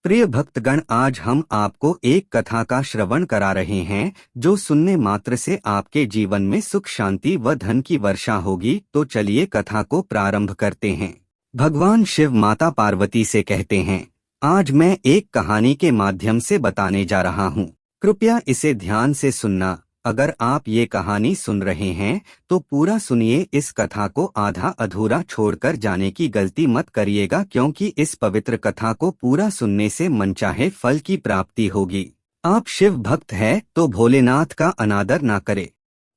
प्रिय भक्तगण, आज हम आपको एक कथा का श्रवण करा रहे हैं जो सुनने मात्र से आपके जीवन में सुख, शांति व धन की वर्षा होगी। तो चलिए कथा को प्रारंभ करते हैं। भगवान शिव माता पार्वती से कहते हैं, आज मैं एक कहानी के माध्यम से बताने जा रहा हूँ। कृपया इसे ध्यान से सुनना। अगर आप ये कहानी सुन रहे हैं तो पूरा सुनिए। इस कथा को आधा अधूरा छोड़कर जाने की गलती मत करिएगा, क्योंकि इस पवित्र कथा को पूरा सुनने से मनचाहे फल की प्राप्ति होगी। आप शिव भक्त हैं तो भोलेनाथ का अनादर ना करें।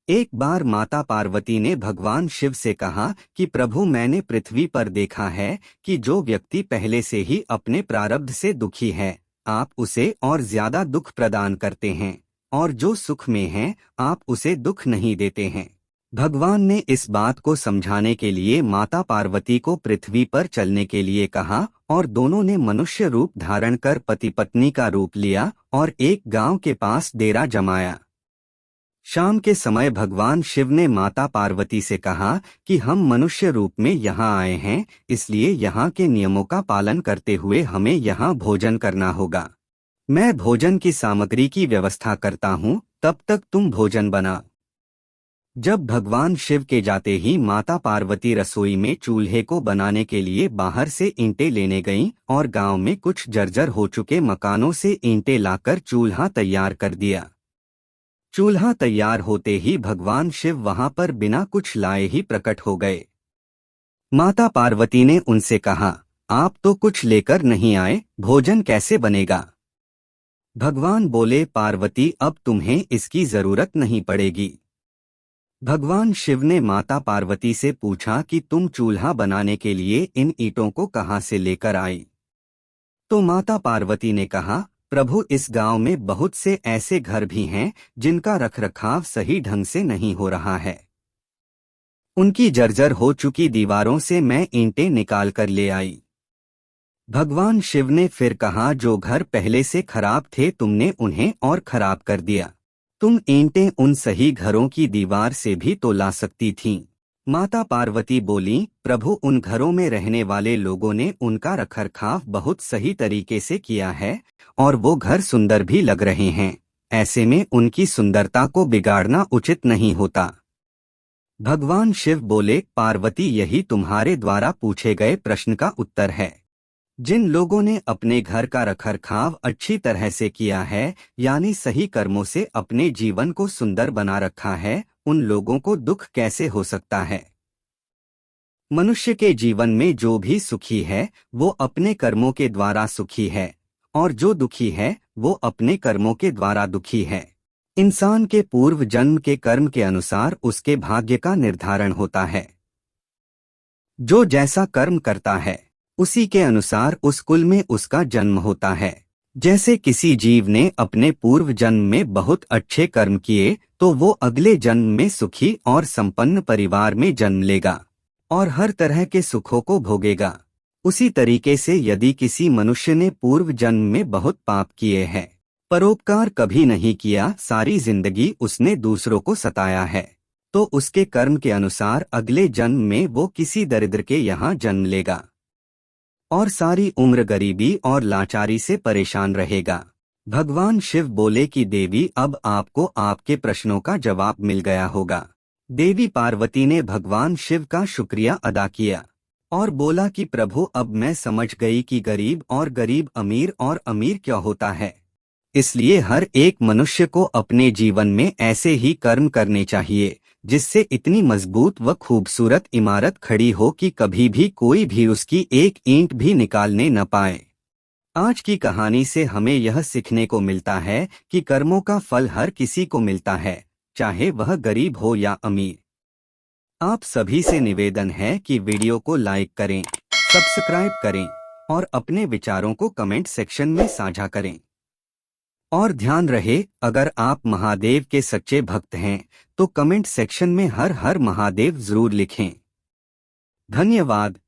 एक बार माता पार्वती ने भगवान शिव से कहा कि प्रभु, मैंने पृथ्वी पर देखा है कि जो व्यक्ति पहले से ही अपने प्रारब्ध से दुखी है, आप उसे और ज्यादा दुख प्रदान करते हैं, और जो सुख में है आप उसे दुख नहीं देते हैं। भगवान ने इस बात को समझाने के लिए माता पार्वती को पृथ्वी पर चलने के लिए कहा और दोनों ने मनुष्य रूप धारण कर पति पत्नी का रूप लिया और एक गांव के पास डेरा जमाया। शाम के समय भगवान शिव ने माता पार्वती से कहा कि हम मनुष्य रूप में यहाँ आए हैं, इसलिए यहाँ के नियमों का पालन करते हुए हमें यहाँ भोजन करना होगा। मैं भोजन की सामग्री की व्यवस्था करता हूँ, तब तक तुम भोजन बना। जब भगवान शिव के जाते ही माता पार्वती रसोई में चूल्हे को बनाने के लिए बाहर से ईंटें लेने गईं और गांव में कुछ जर्जर हो चुके मकानों से ईंटें लाकर चूल्हा तैयार कर दिया। चूल्हा तैयार होते ही भगवान शिव वहां पर बिना कुछ लाए ही प्रकट हो गए। माता पार्वती ने उनसे कहा, आप तो कुछ लेकर नहीं आए, भोजन कैसे बनेगा? भगवान बोले, पार्वती, अब तुम्हें इसकी जरूरत नहीं पड़ेगी। भगवान शिव ने माता पार्वती से पूछा कि तुम चूल्हा बनाने के लिए इन ईंटों को कहाँ से लेकर आई? तो माता पार्वती ने कहा, प्रभु, इस गांव में बहुत से ऐसे घर भी हैं जिनका रखरखाव सही ढंग से नहीं हो रहा है। उनकी जर्जर हो चुकी दीवारों से मैं ईंटें निकाल कर ले आई। भगवान शिव ने फिर कहा, जो घर पहले से खराब थे तुमने उन्हें और खराब कर दिया। तुम ईंटें उन सही घरों की दीवार से भी तो ला सकती थीं। माता पार्वती बोली, प्रभु, उन घरों में रहने वाले लोगों ने उनका रखरखाव बहुत सही तरीके से किया है और वो घर सुंदर भी लग रहे हैं। ऐसे में उनकी सुंदरता को बिगाड़ना उचित नहीं होता। भगवान शिव बोले, पार्वती, यही तुम्हारे द्वारा पूछे गए प्रश्न का उत्तर है। जिन लोगों ने अपने घर का रखरखाव अच्छी तरह से किया है, यानी सही कर्मों से अपने जीवन को सुंदर बना रखा है, उन लोगों को दुख कैसे हो सकता है? मनुष्य के जीवन में जो भी सुखी है वो अपने कर्मों के द्वारा सुखी है, और जो दुखी है वो अपने कर्मों के द्वारा दुखी है। इंसान के पूर्व जन्म के कर्म के अनुसार उसके भाग्य का निर्धारण होता है। जो जैसा कर्म करता है उसी के अनुसार उस कुल में उसका जन्म होता है। जैसे किसी जीव ने अपने पूर्व जन्म में बहुत अच्छे कर्म किए तो वो अगले जन्म में सुखी और संपन्न परिवार में जन्म लेगा और हर तरह के सुखों को भोगेगा। उसी तरीके से यदि किसी मनुष्य ने पूर्व जन्म में बहुत पाप किए हैं, परोपकार कभी नहीं किया, सारी जिंदगी उसने दूसरों को सताया है, तो उसके कर्म के अनुसार अगले जन्म में वो किसी दरिद्र के यहाँ जन्म लेगा और सारी उम्र गरीबी और लाचारी से परेशान रहेगा। भगवान शिव बोले कि देवी, अब आपको आपके प्रश्नों का जवाब मिल गया होगा। देवी पार्वती ने भगवान शिव का शुक्रिया अदा किया और बोला कि प्रभु, अब मैं समझ गई कि गरीब और गरीब अमीर और अमीर क्या होता है। इसलिए हर एक मनुष्य को अपने जीवन में ऐसे ही कर्म करने चाहिए जिससे इतनी मजबूत व खूबसूरत इमारत खड़ी हो कि कभी भी कोई भी उसकी एक ईंट भी निकालने न पाए। आज की कहानी से हमें यह सीखने को मिलता है कि कर्मों का फल हर किसी को मिलता है, चाहे वह गरीब हो या अमीर। आप सभी से निवेदन है कि वीडियो को लाइक करें, सब्सक्राइब करें और अपने विचारों को कमेंट सेक्शन में साझा करें। और ध्यान रहे, अगर आप महादेव के सच्चे भक्त हैं तो कमेंट सेक्शन में हर हर महादेव जरूर लिखें। धन्यवाद।